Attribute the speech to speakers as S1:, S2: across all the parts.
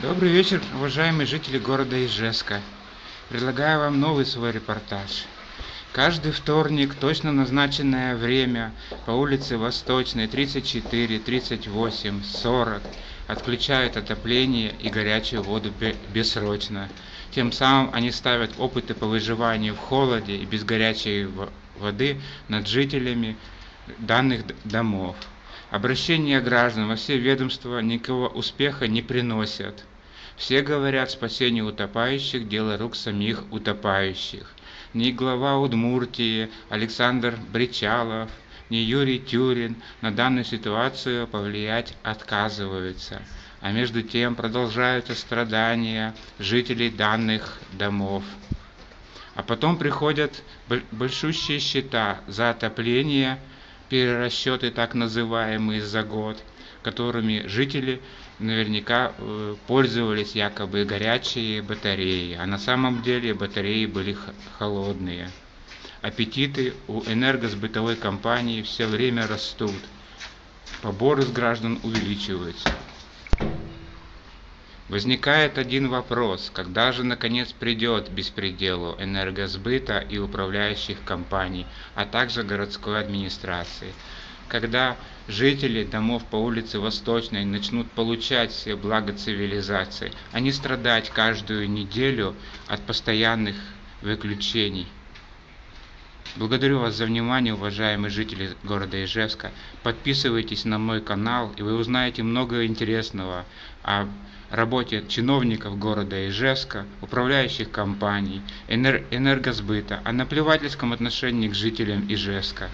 S1: Добрый вечер, уважаемые жители города Ижевска. Предлагаю вам новый свой репортаж. Каждый вторник, точно назначенное время, по улице Восточной, 34, 38, 40, отключают отопление и горячую воду бессрочно. Тем самым они ставят опыты по выживанию в холоде и без горячей воды над жителями данных домов. Обращения граждан во все ведомства никакого успеха не приносят. Все говорят, спасение утопающих – дело рук самих утопающих. Ни глава Удмуртии Александр Бричалов, ни Юрий Тюрин на данную ситуацию повлиять отказываются. А между тем продолжаются страдания жителей данных домов. А потом приходят большущие счета за отопление, перерасчеты так называемые за год, которыми жители наверняка пользовались якобы горячие батареи, а на самом деле батареи были холодные. Аппетиты у энергосбытовой компании все время растут, поборы с граждан увеличиваются. Возникает один вопрос: когда же наконец придет беспределу энергосбыта и управляющих компаний, а также городской администрации? Когда жители домов по улице Восточной начнут получать все блага цивилизации, а не страдать каждую неделю от постоянных выключений? Благодарю вас за внимание, уважаемые жители города Ижевска. Подписывайтесь на мой канал, и вы узнаете много интересного о работе чиновников города Ижевска, управляющих компаний, энергосбыта, о наплевательском отношении к жителям Ижевска.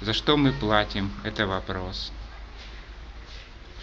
S1: За что мы платим? Это вопрос.